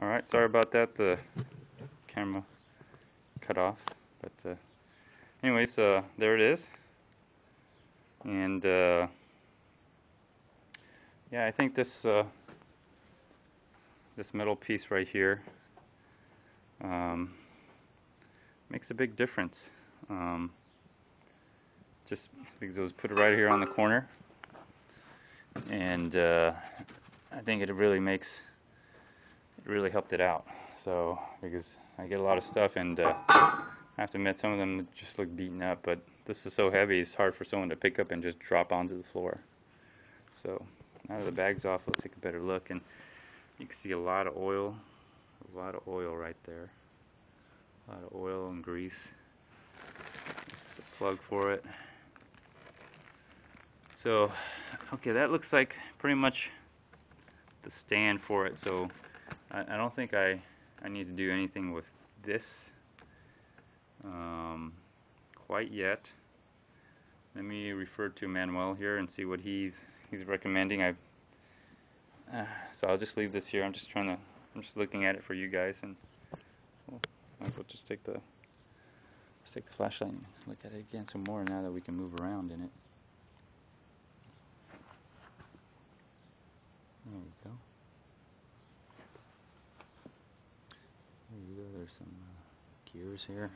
Alright, sorry about that, the camera cut off, but anyways, there it is. And yeah, I think this metal piece right here makes a big difference. Just because it was put right here on the corner, and I think it really helped it out. So because I get a lot of stuff, and I have to admit some of them just look beaten up, but this is so heavy it's hard for someone to pick up and just drop onto the floor. So now that the bag's off, we'll take a better look, and you can see a lot of oil right there. A lot of oil and grease. This is the plug for it. So, okay, that looks like pretty much the stand for it. So I don't think I need to do anything with this quite yet. Let me refer to Manuel here and see what he's recommending. So I'll just leave this here. I'm just looking at it for you guys, and we'll just take the flashlight and look at it again some more now that we can move around in it. There we go. There you go. There's some gears here.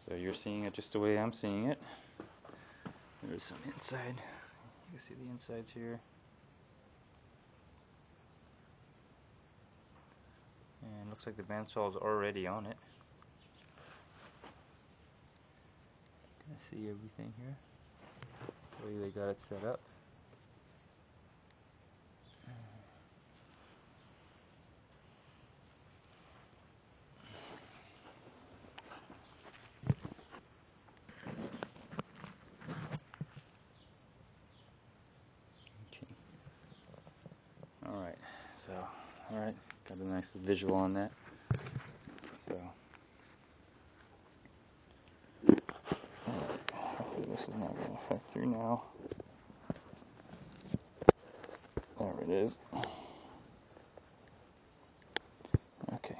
So you're seeing it just the way I'm seeing it. There's some inside. You can see the insides here. And looks like the bandsaw is already on it. Can I see everything here? The way they got it set up. Alright, so, alright, got a nice visual on that. So, hopefully this is not going to affect you now. There it is. Okay.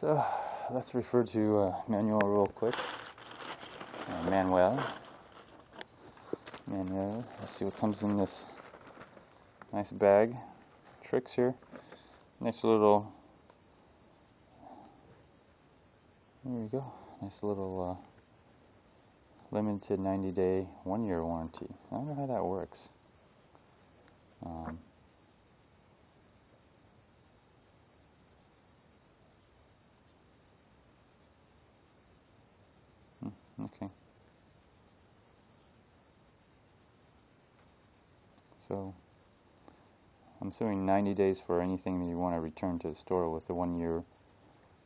So, let's refer to Manuel real quick. Manuel, let's see what comes in this nice bag. Tricks here. Nice little, there we go. Nice little limited 90-day, 1-year warranty. I don't know how that works. Okay. So, I'm assuming 90 days for anything that you want to return to the store, with the 1-year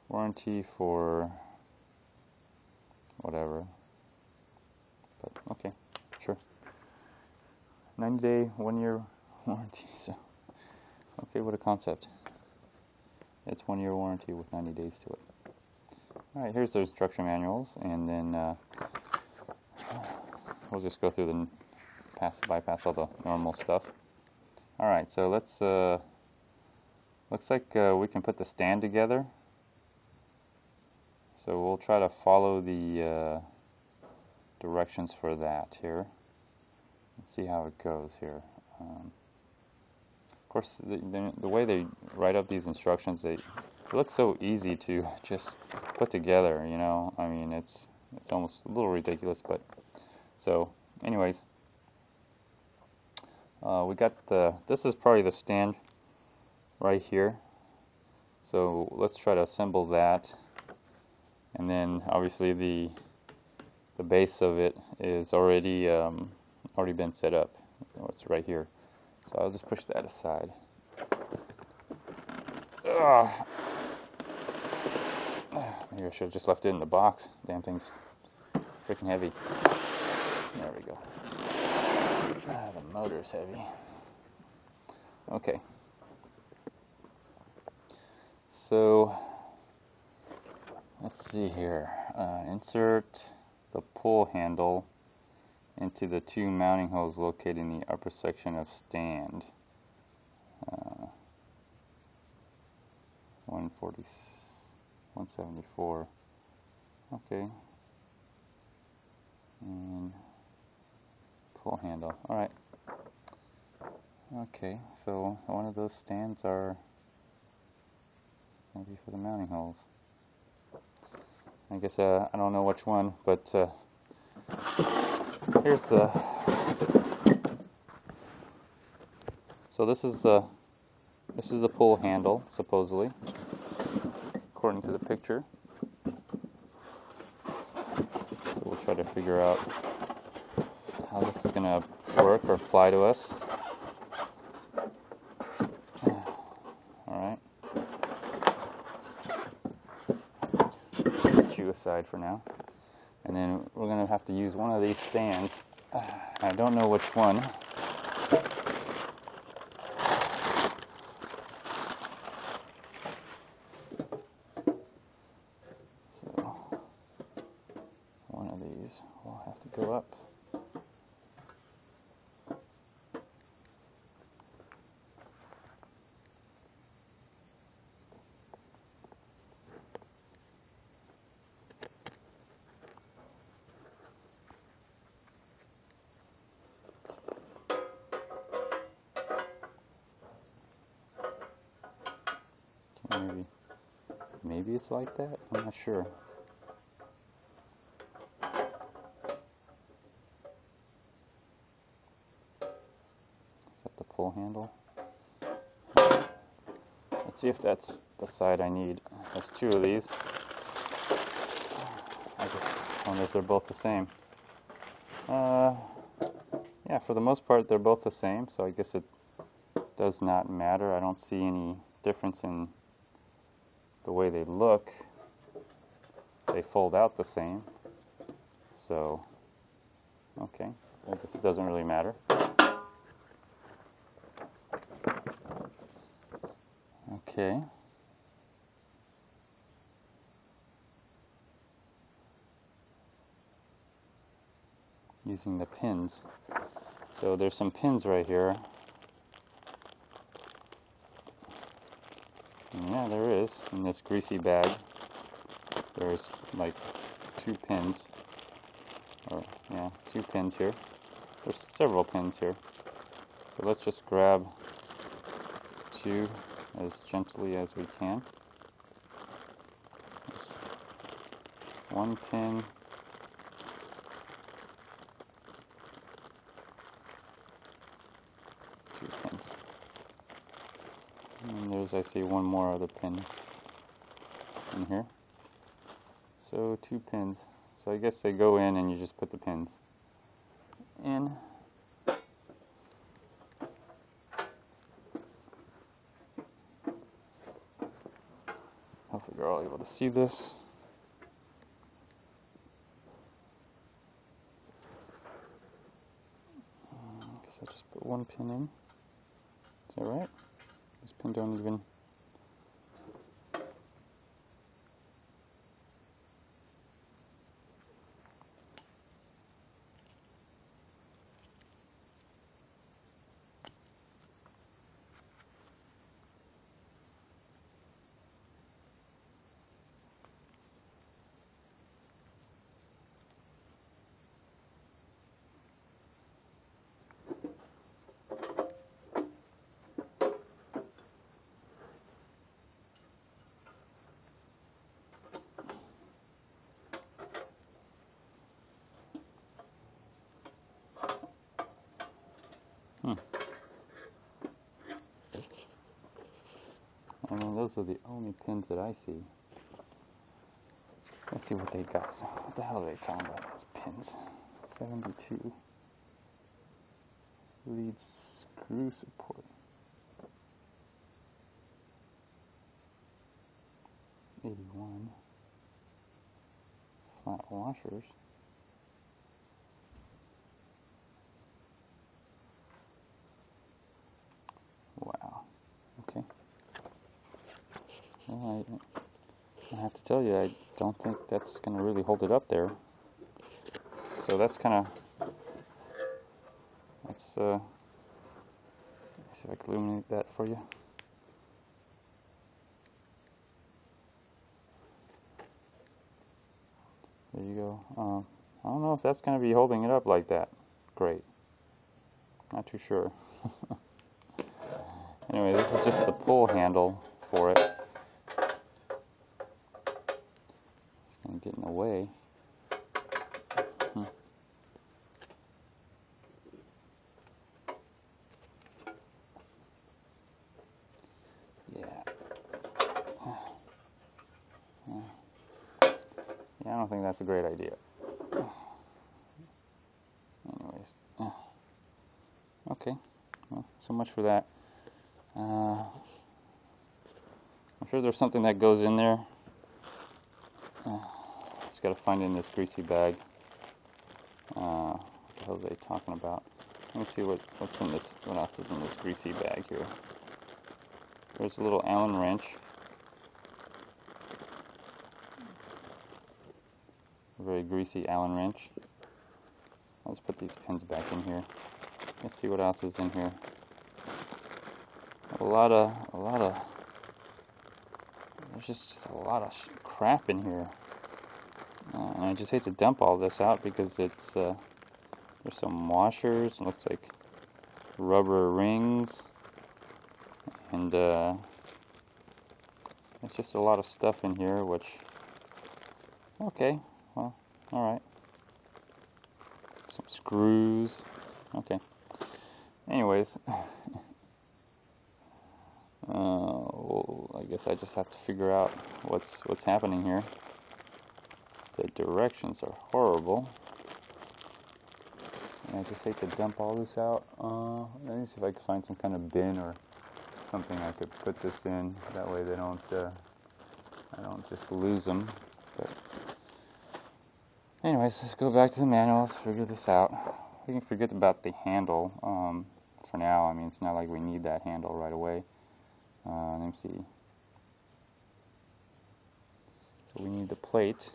warranty for whatever. But okay, sure. 90-day, 1-year warranty. So, okay, what a concept. It's 1-year warranty with 90 days to it. Alright, here's the instruction manuals, and then we'll just go through the bypass all the normal stuff. Alright, so let's looks like we can put the stand together. So we'll try to follow the directions for that here. Let's see how it goes here. Of course, the way they write up these instructions, it looks so easy to just put together, you know. I mean, it's almost a little ridiculous, but so anyways, we got this is probably the stand right here. So let's try to assemble that, and then obviously the base of it is already been set up. It's right here. So I'll just push that aside. Maybe I should have just left it in the box. Damn thing's freaking heavy. There we go. The motor's heavy. Okay. So see here. Insert the pull handle into the two mounting holes located in the upper section of stand. 140, 174. Okay. And pull handle. Alright. Okay, so one of those stands are maybe for the mounting holes. I guess I don't know which one, but here's the. So this is the pull handle, supposedly, according to the picture. So we'll try to figure out how this is going to work or apply to us. Alright. Put you aside for now. And then we're going to have to use one of these stands. I don't know which one. So one of these will have to go up. Maybe it's like that. I'm not sure. Is that the pull handle? Let's see if that's the side I need. There's two of these. I just wonder if they're both the same. Yeah, for the most part they're both the same, so I guess it does not matter. I don't see any difference in the way they look. They fold out the same, so okay, I guess it doesn't really matter. Okay. Using the pins. So there's some pins right here. And yeah, there is. In this greasy bag, there's like 2 pins. Or, yeah, 2 pins here. There's several pins here. So let's just grab 2 as gently as we can. There's 1 pin. And there's, I see, 1 more other pin in here. So 2 pins. So I guess they go in and you just put the pins in. Hopefully you're all able to see this. I guess I'll just put 1 pin in. Is that right? This pin don't even... I mean, those are the only pins that I see. Let's see what they got. What the hell are they talking about, those pins? 72. Lead screw support. 81. Flat washers. Wow. Okay. Alright. I have to tell you, I don't think that's going to really hold it up there. So that's kind of, let's see if I can illuminate that for you. There you go. I don't know if that's going to be holding it up like that. Great. Not too sure. Anyway, this is just the pull handle for it. It's going to get in the way. Yeah, I don't think that's a great idea. Anyways, okay, well, so much for that. I'm sure there's something that goes in there. Just gotta find it in this greasy bag. What the hell are they talking about? Let me see what's in this. What else is in this greasy bag here? There's a little Allen wrench. A very greasy Allen wrench. Let's put these pins back in here. Let's see what else is in here. A lot of. There's just a lot of crap in here, and I just hate to dump all this out because it's. There's some washers. It looks like rubber rings, and there's just a lot of stuff in here. Which. Okay, well, all right. Some screws. Okay. Anyways. Well, I guess I just have to figure out what's happening here. The directions are horrible. And I just hate to dump all this out. Let me see if I can find some kind of bin or something I could put this in. That way they don't, I don't just lose them. But anyways, let's go back to the manual. Let's figure this out. We can forget about the handle for now. I mean, it's not like we need that handle right away. Let me see. So we need the plate.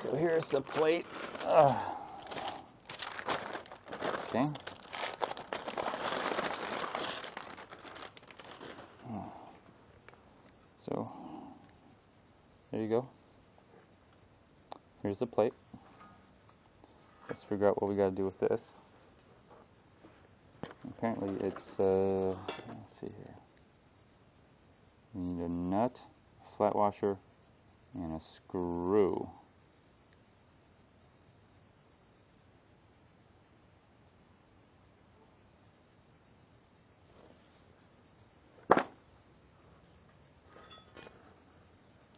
So here's the plate. Okay. So there you go. Here's the plate. Let's figure out what we got to do with this. Apparently it's, let's see here. We need a nut, a flat washer, and a screw.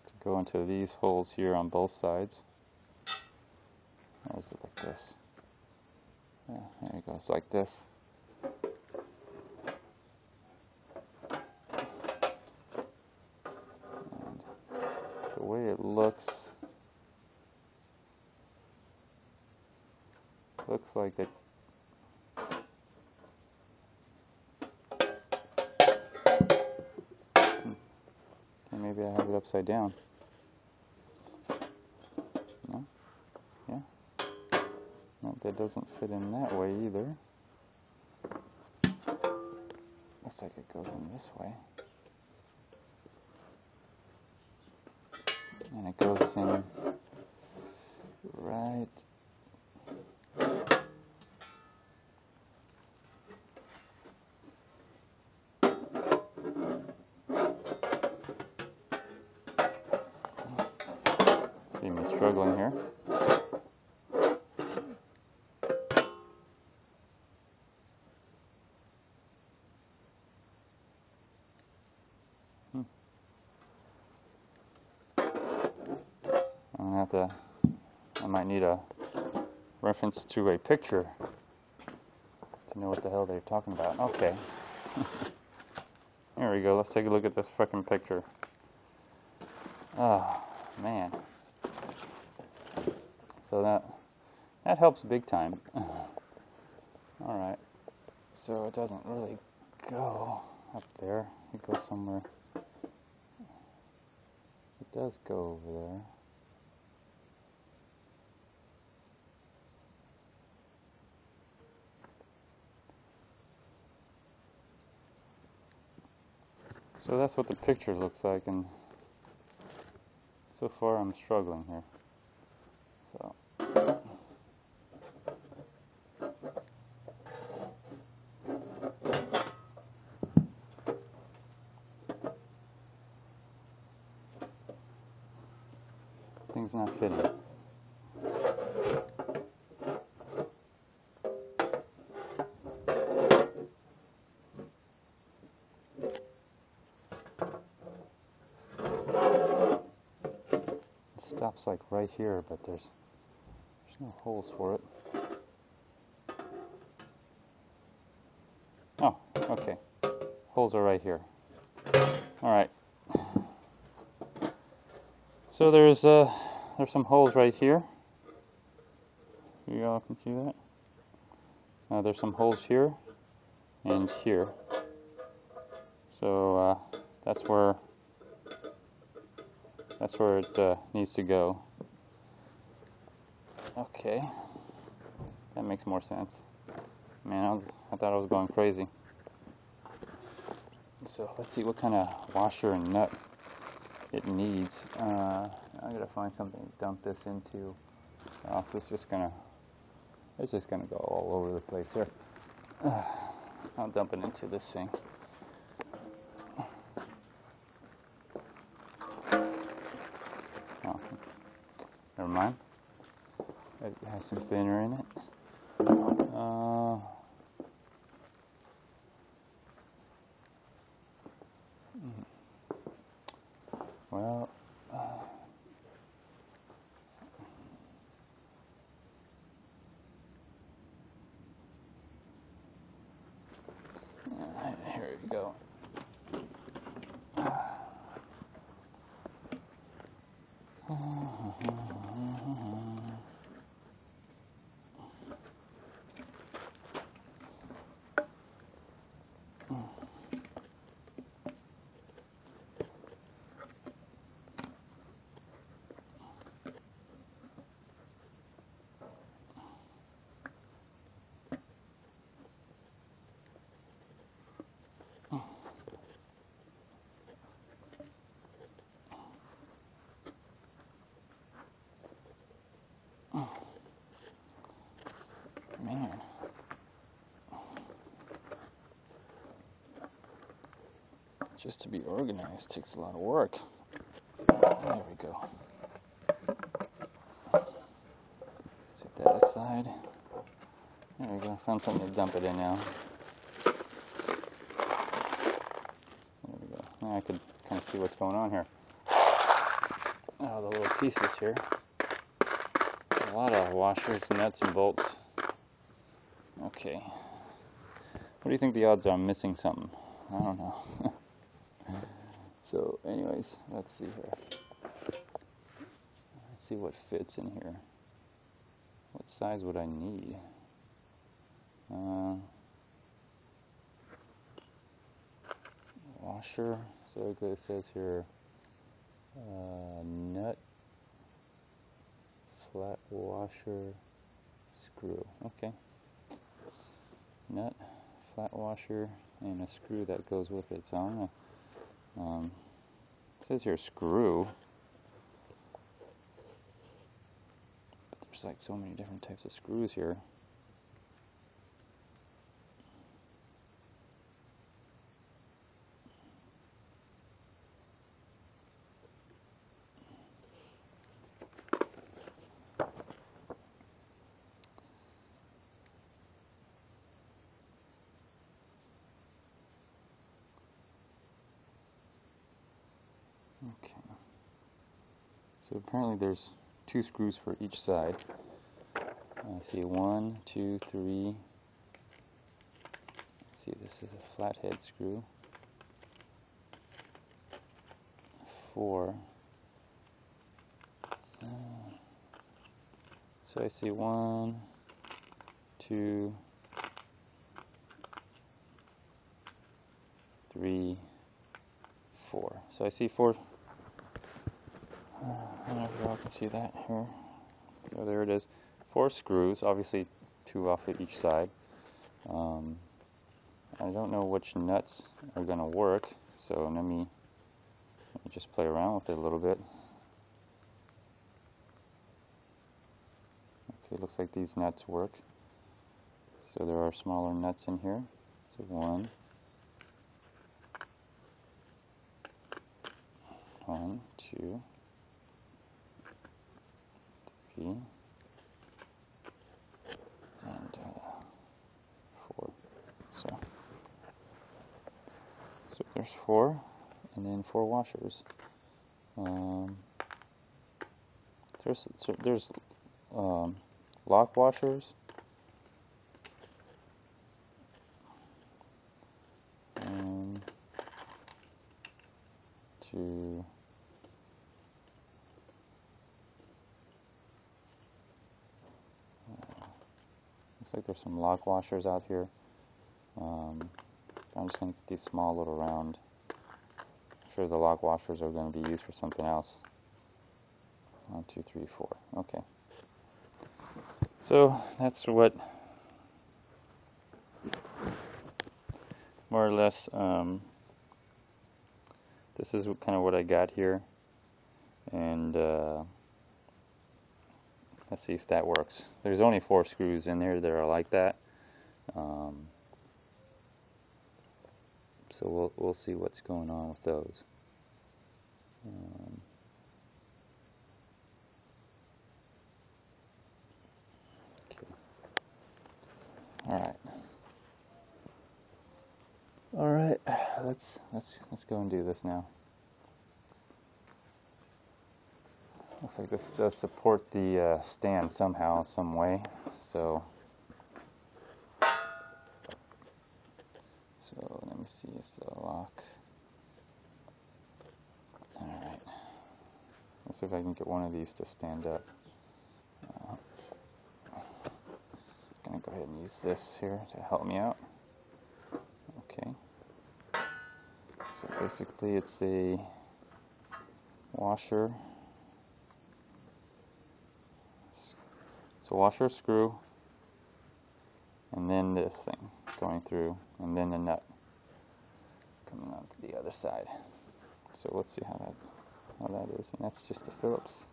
To go into these holes here on both sides. Or is it like this? Yeah, there you go. It's like this. The way it looks like it. Maybe I have it upside down. No? Yeah? No, that doesn't fit in that way either. Looks like it goes in this way. And it goes in right. See me struggling here. I might need a reference to a picture to know what the hell they're talking about. Okay. There we go. Let's take a look at this fucking picture. Oh, man. So that helps big time. Alright. So it doesn't really go up there. It goes somewhere does go over there. So that's what the picture looks like, and so far I'm struggling here. So things not fitting. It stops like right here, but there's no holes for it. Oh, okay. Holes are right here. All right. So there's some holes right here. You all can see that. There's some holes here and here. So that's where it needs to go. Okay, that makes more sense. Man, I thought I was going crazy. So let's see what kind of washer and nut it needs. I gotta find something to dump this into. So it's just gonna go all over the place here. I'll dump it into this thing. Oh, never mind. It has some thinner in it. Well, here we go. Man. Just to be organized takes a lot of work. There we go. Set that aside. There we go. Found something to dump it in now. There we go. Now I could kind of see what's going on here. Oh, the little pieces here. A lot of washers, nuts, and bolts. Okay. What do you think the odds are I'm missing something? I don't know. So, anyways, let's see here. Let's see what fits in here. What size would I need? Washer. So it says here, nut, flat washer, screw. Okay. Nut, flat washer, and a screw that goes with it. So I'm gonna, it says here screw, but there's like so many different types of screws here. Okay. So apparently there's 2 screws for each side. I see 1, 2, 3. Let's see, this is a flathead screw. 4. So I see 1, 2, 3, 4. So I see 4 I don't know if y'all can see that here. So there it is. 4 screws, obviously 2 off of each side. I don't know which nuts are going to work, so let me just play around with it a little bit. Okay, looks like these nuts work. So there are smaller nuts in here. So 1, 2, 3, and 4. So there's 4, and then 4 washers. There's lock washers. 1, 2, looks like there's some lock washers out here. I'm just going to get these small little round. I'm sure the lock washers are going to be used for something else. 1, 2, 3, 4. Okay. So that's what, more or less, this is kind of what I got here. And let's see if that works. There's only 4 screws in there that are like that. So we'll see what's going on with those. Okay. All right. Let's go and do this now. Looks like this does support the stand somehow, some way. So let me see. It's a lock. All right. Let's see if I can get one of these to stand up. I'm gonna go ahead and use this here to help me out. Okay. So basically, it's a washer. It's a washer screw, and then this thing going through, and then the nut coming out to the other side. So let's see how that is, and that's just a Phillips.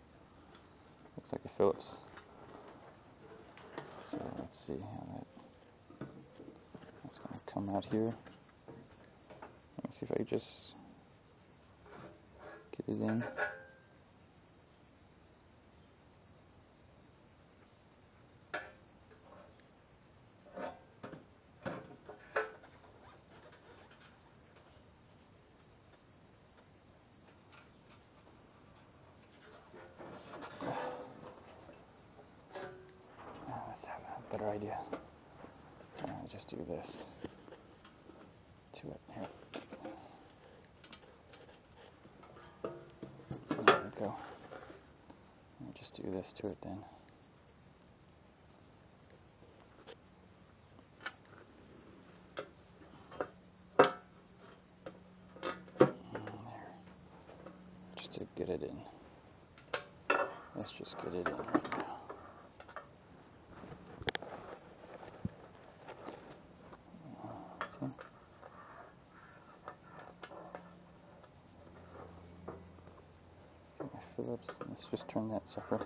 Looks like a Phillips. So let's see how that's going to come out here. Let me see if I can just get it in. Let's have a better idea. I'll just do this to it here. There we go. I'll just do this to it then. There. Just to get it in. Let's just get it in right now. Okay. Get my Phillips. Let's just turn that sucker.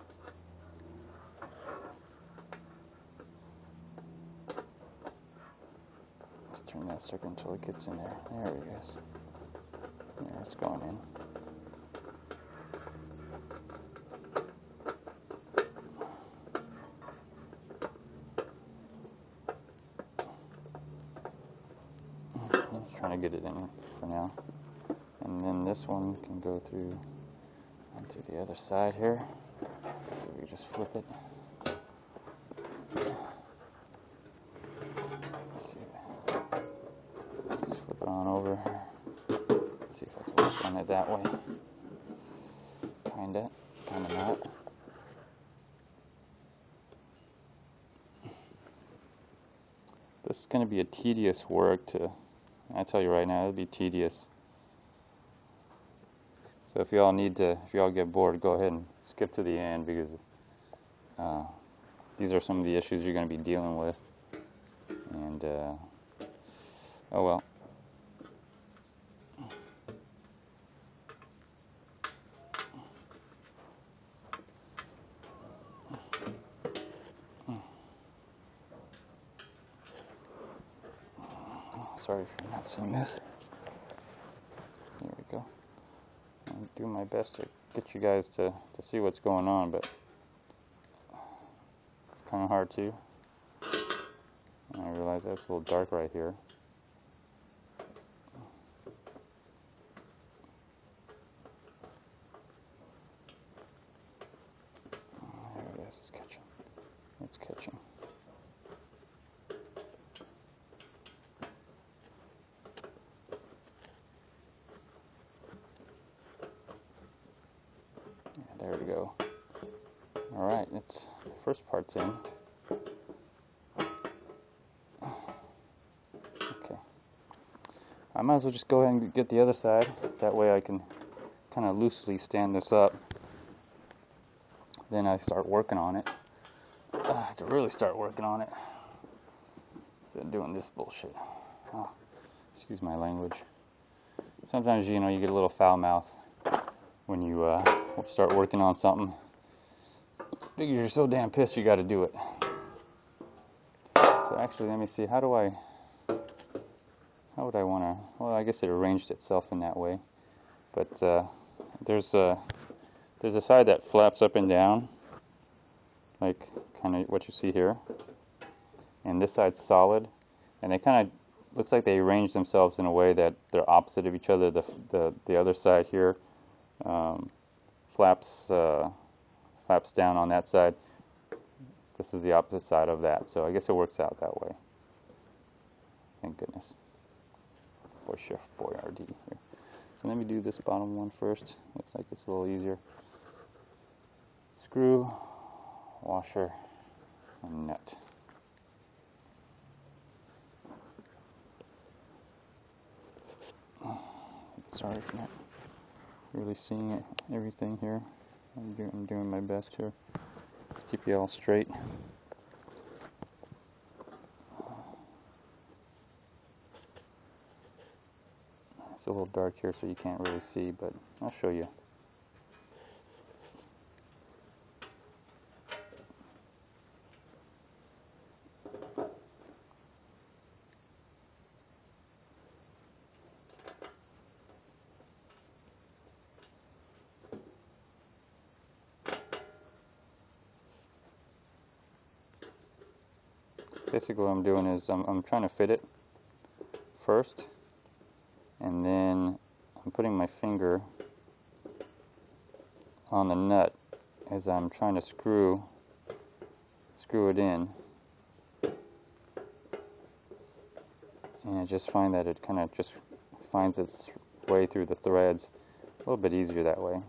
Let's turn that sucker until it gets in there. There it is. There, it's going in. I'm just trying to get it in for now. And then this one can go through onto the other side here. So we just flip it. Let's see. Just flip it on over. Let's see if I can work on it that way. Kinda not. This is going to be a tedious work to, I tell you right now, it'll be tedious. So if y'all get bored, go ahead and skip to the end, because these are some of the issues you're going to be dealing with. And oh well. Sorry for not seeing this. There we go. I'm doing my best to get you guys to see what's going on, but it's kind of hard to. And I realize that's a little dark right here. There it is. It's catching. It's catching. There we go. Alright, it's the first part's in. Okay. I might as well just go ahead and get the other side. That way I can kind of loosely stand this up. Then I start working on it. I could really start working on it instead of doing this bullshit. Oh, excuse my language. Sometimes, you get a little foul mouth when you start working on something. Because you're so damn pissed you got to do it. So actually, let me see. How would I want to? Well, I guess it arranged itself in that way. But there's a side that flaps up and down, like kind of what you see here. And this side's solid, and they kind of looks like they arrange themselves in a way that they're opposite of each other. The other side here flaps down on that side. This is the opposite side of that, so I guess it works out that way. Thank goodness. Boy Chef Boyardee here. So let me do this bottom one first. Looks like it's a little easier. Screw, washer, and nut. Sorry for not really seeing it, everything here. I'm doing my best here to keep you all straight. It's a little dark here, so you can't really see, but I'll show you. Basically what I'm doing is I'm trying to fit it first, and then I'm putting my finger on the nut as I'm trying to screw it in, and I just find that it kind of just finds its way through the threads a little bit easier that way.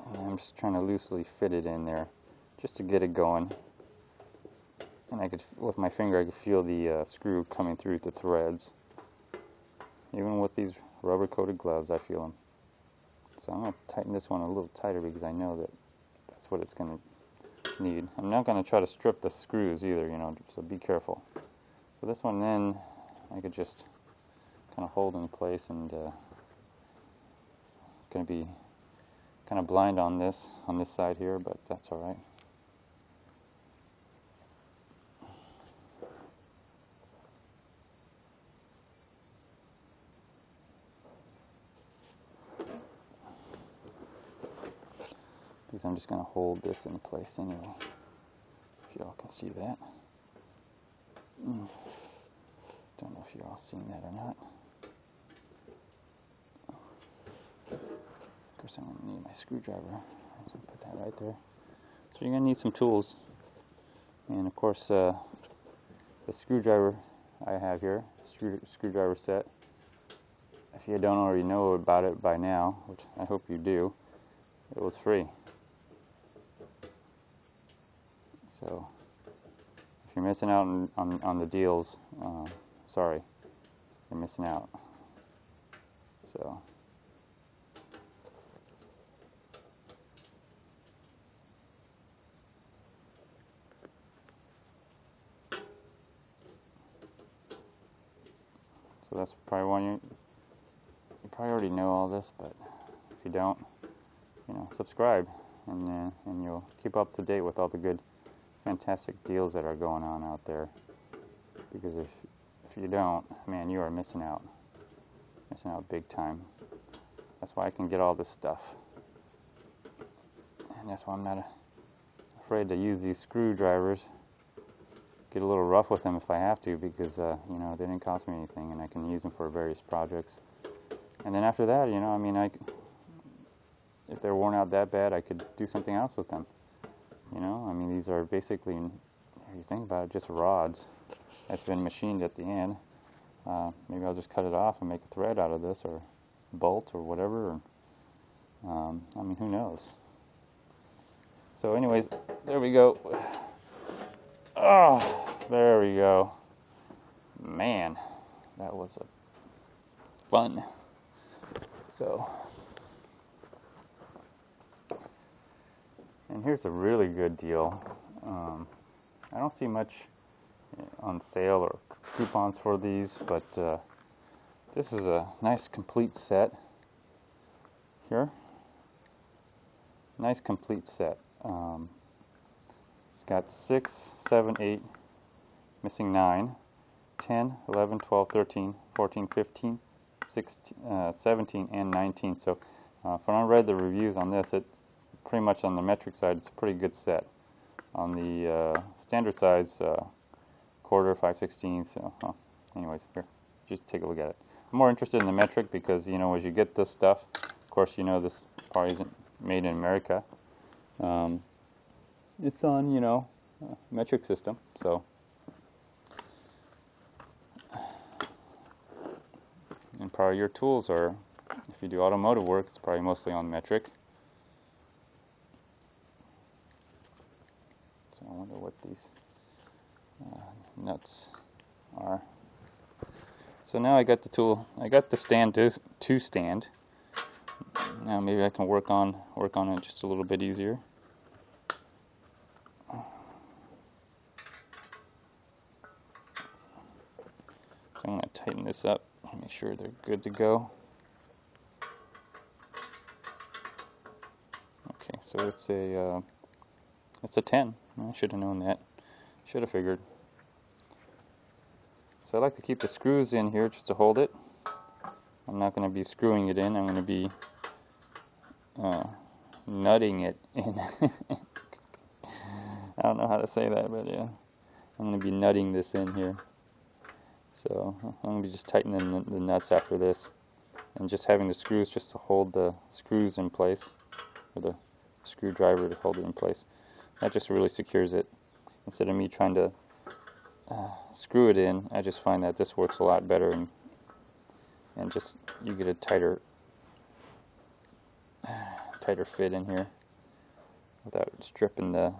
And I'm just trying to loosely fit it in there just to get it going. And I could, with my finger, I could feel the screw coming through the threads. Even with these rubber-coated gloves, I feel them. So I'm going to tighten this one a little tighter because I know that that's what it's going to need. I'm not going to try to strip the screws either, so be careful. So this one then, I could just kind of hold in place, and it's going to be kind of blind on this side here, but that's all right. Because I'm just going to hold this in place anyway, if y'all can see that. Don't know if you're all seeing that or not. Of course, I'm going to need my screwdriver. I'm going to put that right there. So you're going to need some tools. And of course, the screwdriver I have here, screwdriver set. If you don't already know about it by now, which I hope you do, it was free. So if you're missing out on the deals, sorry, you're missing out. So So that's probably one you probably already know all this, but if you don't, subscribe, and you'll keep up to date with all the good, fantastic deals that are going on out there. Because if you don't, man, you are missing out big time. That's why I can get all this stuff, and that's why I'm not afraid to use these screwdrivers. Get a little rough with them if I have to, because they didn't cost me anything, and I can use them for various projects. And then after that, if they're worn out that bad, I could do something else with them. These are basically, if you think about it, just rods that's been machined at the end. Maybe I'll just cut it off and make a thread out of this, or bolt, or whatever. Who knows? So anyways, there we go. Oh, there we go. Man, that was fun. So, and here's a really good deal. I don't see much on sale or coupons for these, but this is a nice complete set here. Nice complete set. It's got 6, 7, 8, missing 9, 10, 11, 12, 13, 14, 15, 16, 17, and 19. So if I read the reviews on this, it pretty much on the metric side, it's a pretty good set. On the standard size, quarter, 5/16. So, anyways, here, just take a look at it. I'm more interested in the metric because, as you get this stuff, of course, this probably isn't made in America. It's on, metric system. So, and probably your tools are, if you do automotive work, it's probably mostly on metric. So I wonder what these nuts are. So now I got the tool. I got the stand to stand. Now maybe I can work on it just a little bit easier. So I'm going to tighten this up and make sure they're good to go. Okay, so it's a 10. I should have known that. Should have figured. So I like to keep the screws in here just to hold it. I'm not going to be screwing it in. I'm going to be nutting it in. I don't know how to say that, but yeah. I'm going to be nutting this in here. So I'm going to be just tightening the nuts after this. And just having the screws just to hold the screws in place. Or the screwdriver to hold it in place. That just really secures it. Instead of me trying to screw it in, I just find that this works a lot better, and just you get a tighter fit in here without stripping the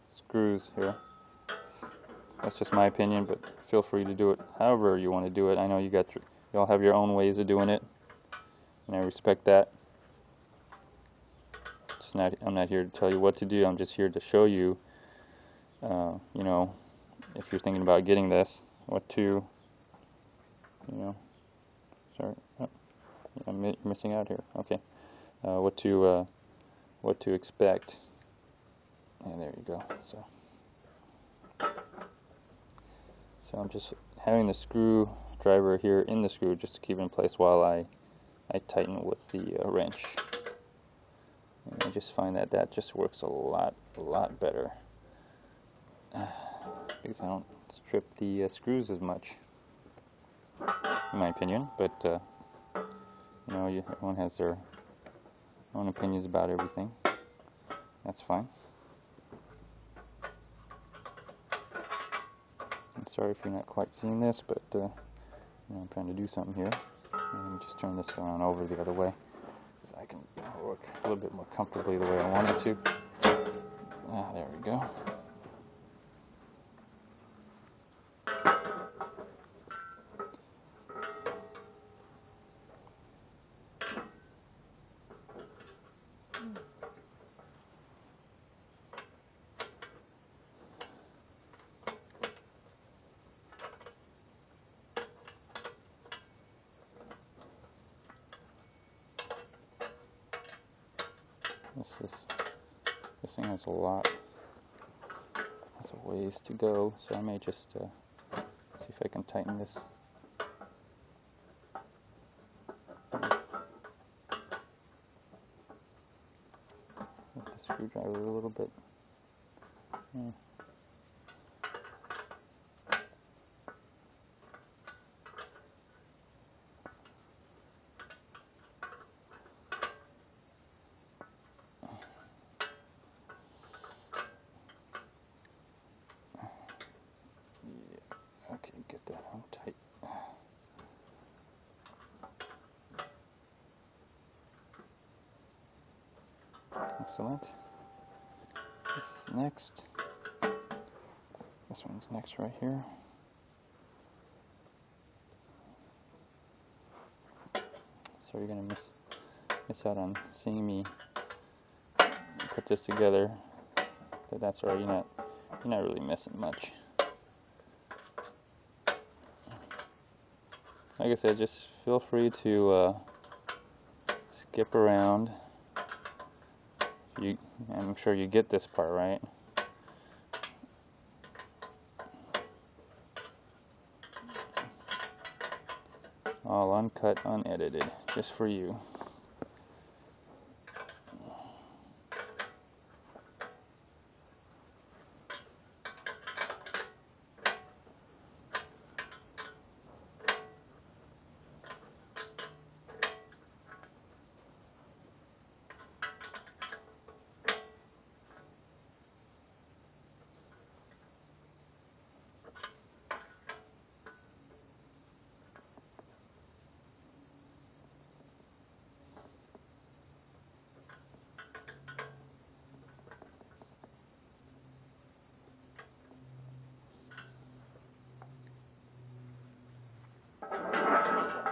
screws here. That's just my opinion, but feel free to do it however you want to do it. I know you all have your own ways of doing it, and I respect that. I'm not here to tell you what to do. I'm just here to show you, if you're thinking about getting this, what to, sorry, oh, I'm missing out here. Okay, what to expect. And there you go. So I'm just having the screwdriver here in the screw just to keep it in place while I tighten with the wrench. And I just find that just works a lot better because I don't strip the screws as much, in my opinion. But everyone has their own opinions about everything. That's fine. I'm sorry if you're not quite seeing this, but I'm trying to do something here. Let me just turn this around over the other way, so I can work a little bit more comfortably the way I wanted to. There we go. This thing has a ways to go, so I may just see if I can tighten this. With the screwdriver a little bit. Yeah. Okay, get that on tight. Excellent. This is next. This one's next right here. So you're gonna miss out on seeing me put this together, but that's alright. You're not really missing much. Like I said, just feel free to skip around. I'm sure you get this part, right? All uncut, unedited, just for you.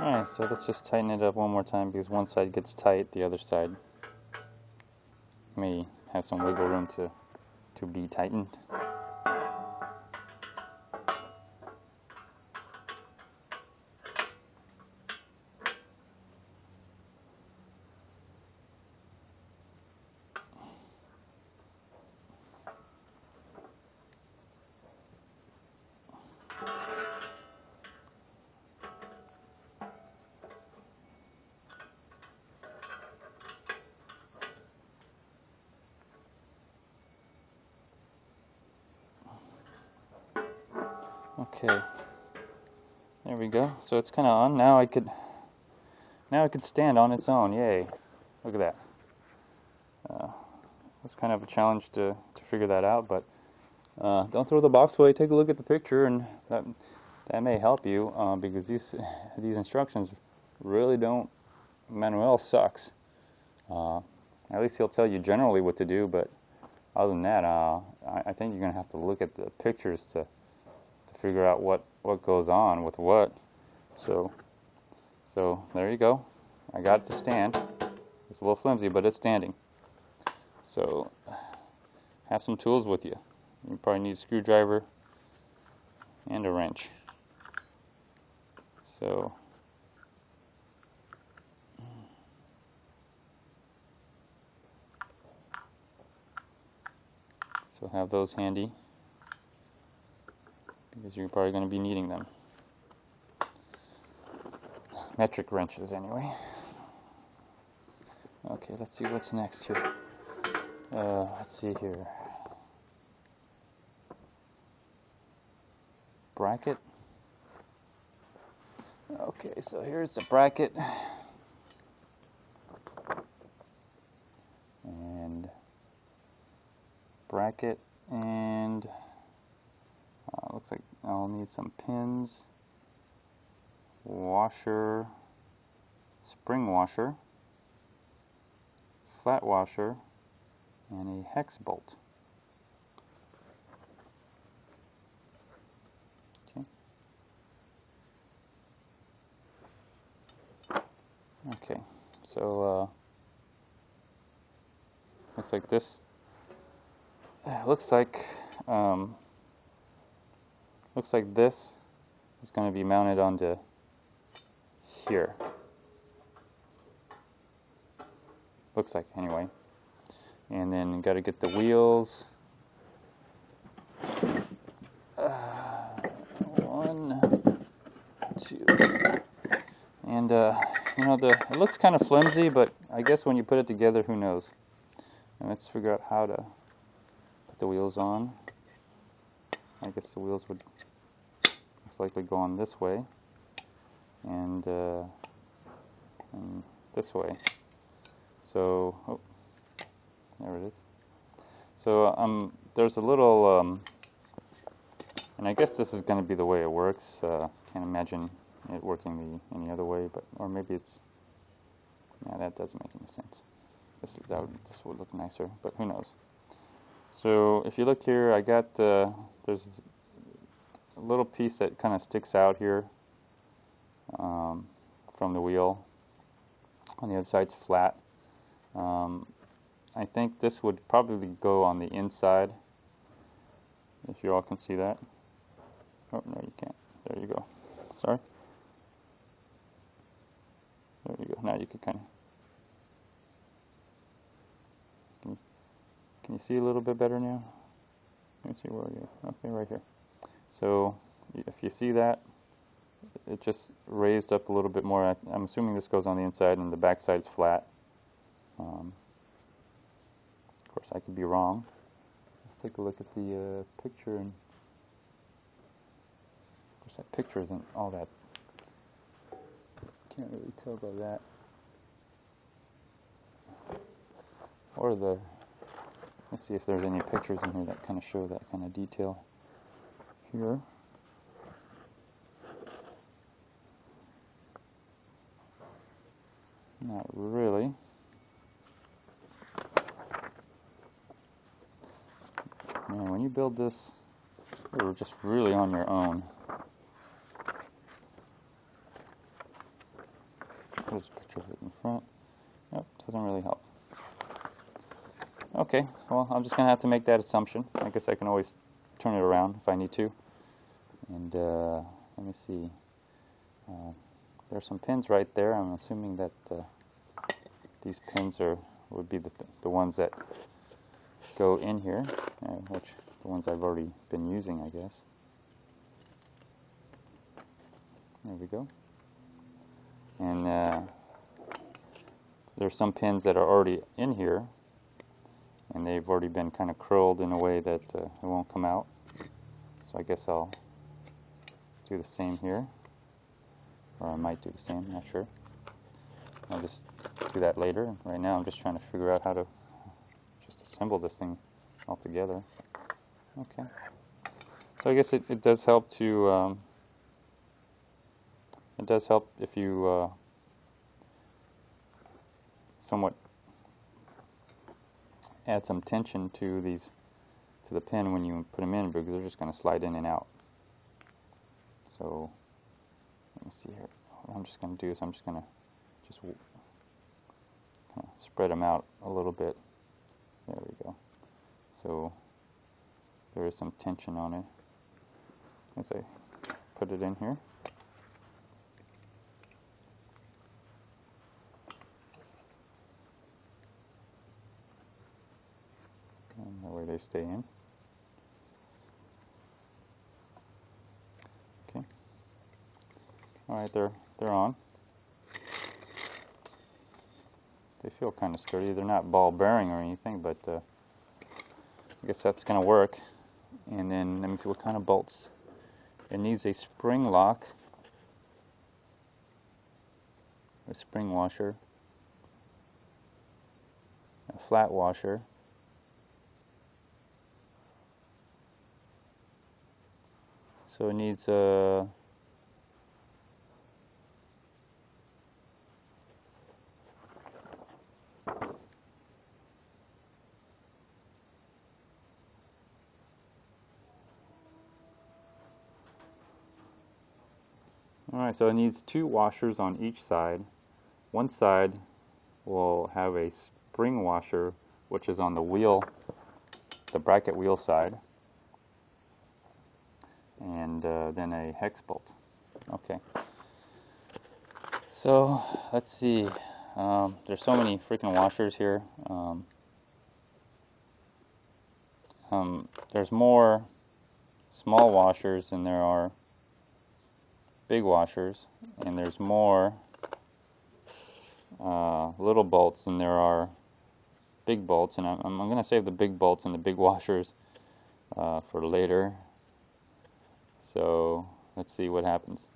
Alright, so let's just tighten it up one more time, because one side gets tight, the other side may have some wiggle room to be tightened. Okay, there we go. So it's kind of on. Now it could stand on its own. Yay! Look at that. It was kind of a challenge to figure that out, but don't throw the box away. Take a look at the picture, and that may help you, because these instructions really don't. Manuel sucks. At least he'll tell you generally what to do, but other than that, I think you're gonna have to look at the pictures to figure out what goes on with what. So there you go. I got it to stand. It's a little flimsy, but it's standing. So have some tools with you. You probably need a screwdriver and a wrench. So have those handy, because you're probably going to be needing them. Metric wrenches, anyway. Okay, let's see what's next here. Let's see here. Bracket. Okay, so here's the bracket. And bracket, and looks like I'll need some pins, washer, spring washer, flat washer, and a hex bolt. Okay, so looks like this. Looks like this is going to be mounted onto here. Looks like, anyway. And then got to get the wheels. One, two, and you know, it looks kind of flimsy, but I guess when you put it together, who knows? And let's figure out how to put the wheels on. I guess the wheels would most likely go on this way, and this way. So, oh, there it is. So there's a little, and I guess this is going to be the way it works. Can't imagine it working any other way, but or maybe it's. Yeah, that doesn't make any sense. This would look nicer, but who knows? So if you look here, I got there's a little piece that kind of sticks out here from the wheel. On the other side's flat. I think this would probably go on the inside, if you all can see that. Oh, no, you can't. There you go. Sorry. There you go. Now you can kind of... Can you see a little bit better now? Let me see where you are. Okay, right here. So, if you see that, it just raised up a little bit more. I'm assuming this goes on the inside and the back side is flat. Of course, I could be wrong. Let's take a look at the picture. And of course, that picture isn't all that. Can't really tell by that. Or let's see if there's any pictures in here that kind of show that kind of detail here. Not really. Man, when you build this, you're just really on your own. There's a picture of it in front. Nope, doesn't really help. Okay, well, I'm just going to have to make that assumption. I guess I can always turn it around if I need to. And let me see. There's some pins right there. I'm assuming that these pins would be the ones that go in here, which the ones I've already been using, I guess. There we go. And there's some pins that are already in here, and they've already been kind of curled in a way that it won't come out. So I guess I'll do the same here, or I might do the same, not sure. I'll just do that later. Right now I'm just trying to figure out how to just assemble this thing all together. Okay. So I guess it does help to, it does help if you somewhat add some tension to the pin when you put them in, because they're just going to slide in and out. So let me see here. What I'm just going to do is I'm just going to kind of spread them out a little bit. There we go. So there is some tension on it as I put it in here. And that way they stay in. Okay. Alright, they're on. They feel kind of sturdy. They're not ball bearing or anything, but I guess that's going to work. And then let me see what kind of bolts. It needs a spring lock, a spring washer, a flat washer, so it needs a Alright, so it needs 2 washers on each side. One side will have a spring washer, which is on the wheel, the bracket wheel side, and then a hex bolt. Okay. So let's see. There's so many freaking washers here. there's more small washers than there are big washers, and there's more little bolts than there are big bolts, and I'm going to save the big bolts and the big washers for later. So let's see what happens.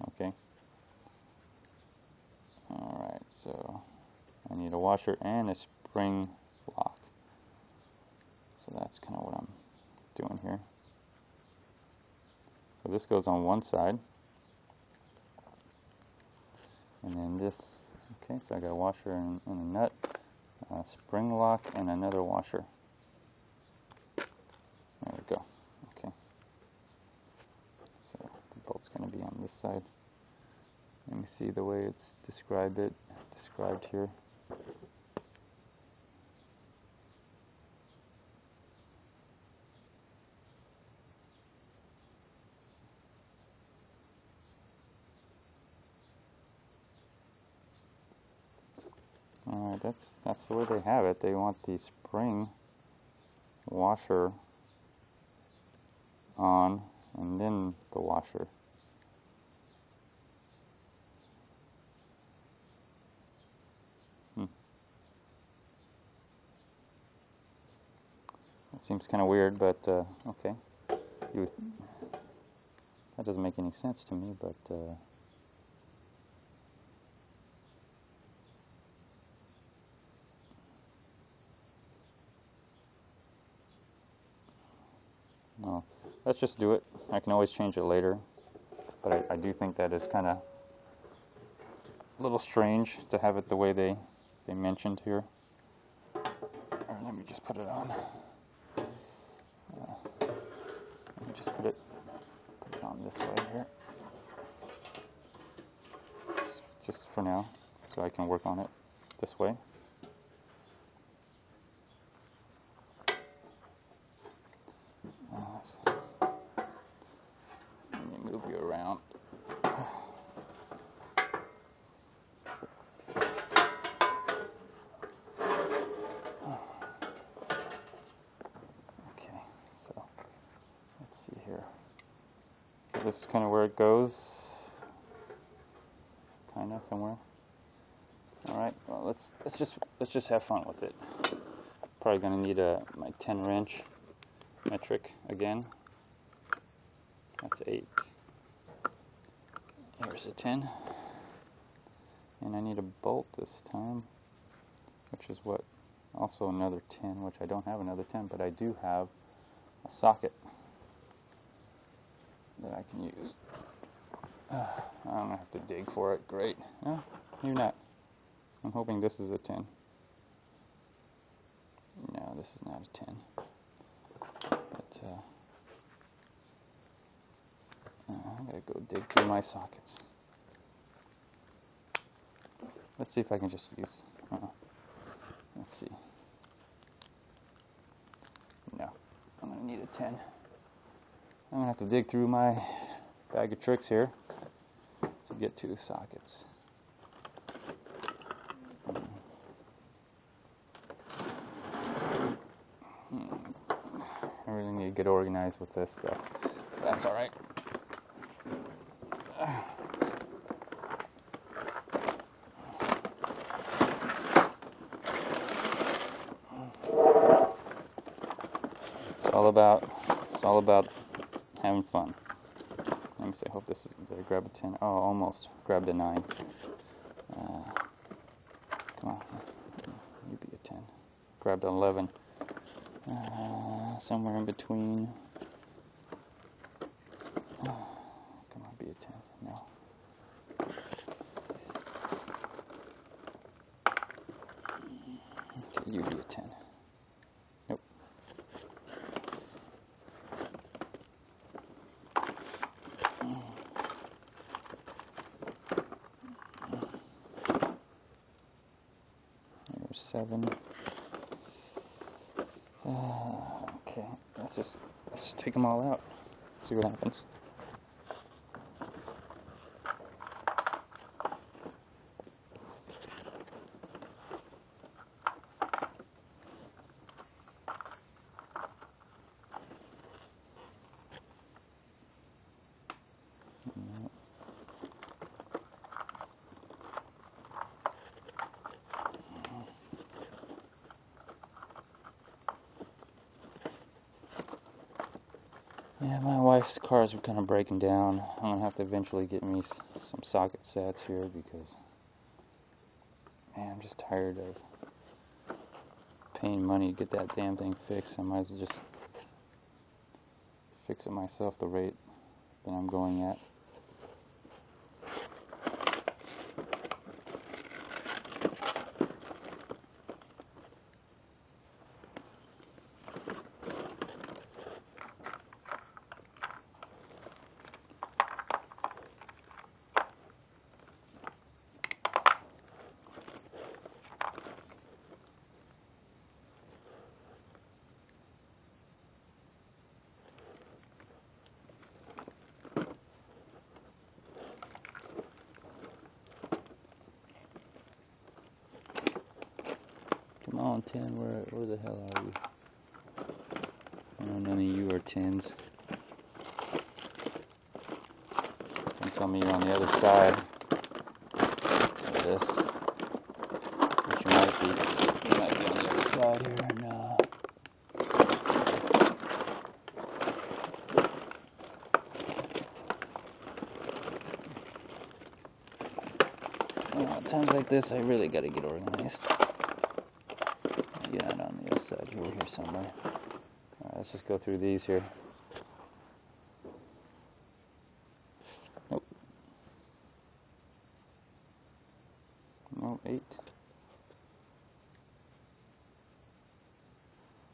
Okay. Alright, so I need a washer and a spring lock. So that's kind of what I'm doing here. So this goes on one side. And then this, okay, so I got a washer and a nut, a spring lock, and another washer. There we go. Okay. So the bolt's going to be on this side. Let me see the way it's described here. Alright, that's the way they have it. They want the spring washer on and then the washer. That seems kind of weird, but okay. That doesn't make any sense to me, but well, let's just do it. I can always change it later, but I do think that is kind of a little strange to have it the way they mentioned here. Or let me just put it on. Let me just put it on this way here, just for now, so I can work on it this way. Let me move you around. Okay, so let's see here. So this is kind of where it goes, kind of somewhere. All right. Well, let's just have fun with it. Probably gonna need my 10 wrench metric again. That's 8. Here's a 10, and I need a bolt this time, which is what? Also another 10, which I don't have another 10, but I do have a socket that I can use. I'm gonna have to dig for it. Great. No, maybe not. I'm hoping this is a 10. No, this is not a 10. But I gotta go dig through my sockets. Let's see if I can just use. Let's see. No, I'm gonna need a 10. I'm gonna have to dig through my bag of tricks here to get to sockets. I really need to get organized with this stuff. That's all right. It's all about having fun. Let me see. I hope this is. Did I grab a 10? Oh, almost grabbed a 9. Come on, you be a 10. Grabbed an 11. Somewhere in between. Come on, be a 10. No. Okay, you be a 10. Nope. There's 7. Okay, let's just take them all out. See what happens. Yeah, my wife's cars are kind of breaking down. I'm gonna have to eventually get me some socket sets here because, man, I'm just tired of paying money to get that damn thing fixed. I might as well just fix it myself the rate that I'm going at. Come on, 10, where the hell are you? Oh, none of you are 10s. Don't tell me you're on the other side of this. But you might be. You might be on the other side here. No. At times like this, I really gotta get organized. Yeah, not on the other side here. We're here somewhere. Alright, let's just go through these here. Nope. No, 8.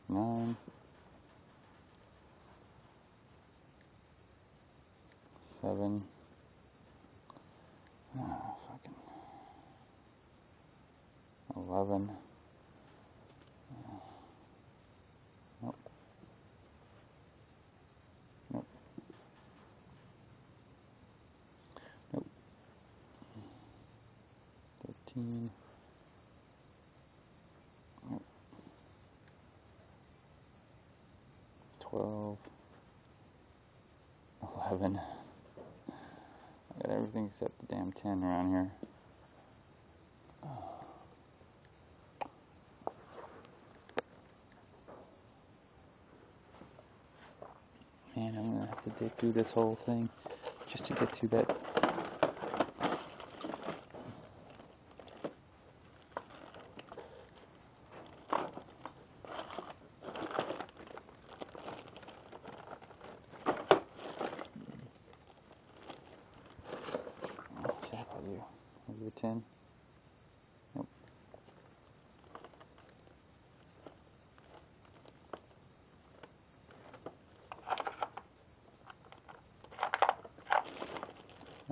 9. 7. Fucking 11. Nope. Nope. Nope. 13. Nope. 12. 11. I got everything except the damn 10 around here. Man, I'm gonna have to dig through this whole thing just to get through that. Okay, are you a 10? Nope.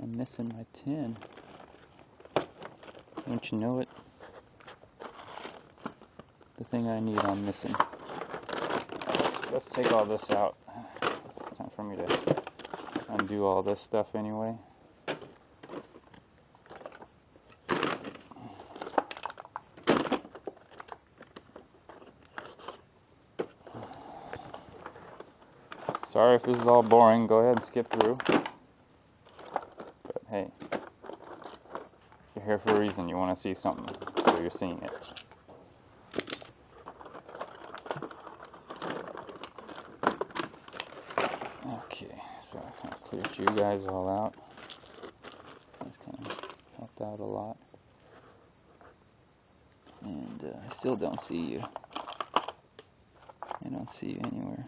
I'm missing my 10. Don't you know it? The thing I need, I'm missing. Let's take all this out. It's time for me to undo all this stuff anyway. Sorry if this is all boring. Go ahead and skip through. But hey, you're here for a reason. You want to see something, so you're seeing it. Okay, so I kind of cleared you guys all out. That's kind of helped out a lot. And I still don't see you. I don't see you anywhere.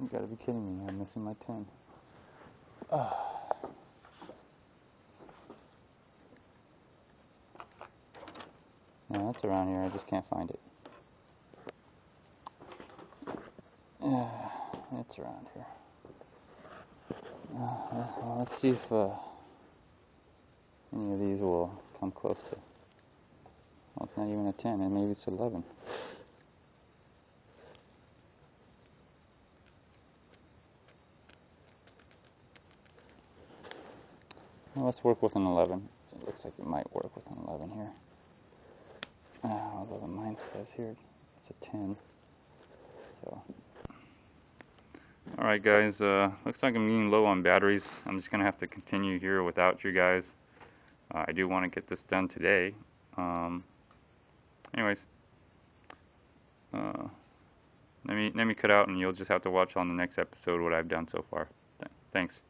You gotta be kidding me, I'm missing my 10. No, that's around here, I just can't find it. It's around here. Well, let's see if any of these will come close to. Well, it's not even a 10, and maybe it's 11. Well, let's work with an 11. It looks like it might work with an 11 here. Although mine says here it's a 10. So, alright guys, looks like I'm getting low on batteries. I'm just going to have to continue here without you guys. I do want to get this done today. Anyways, let me cut out and you'll just have to watch on the next episode what I've done so far. Thanks.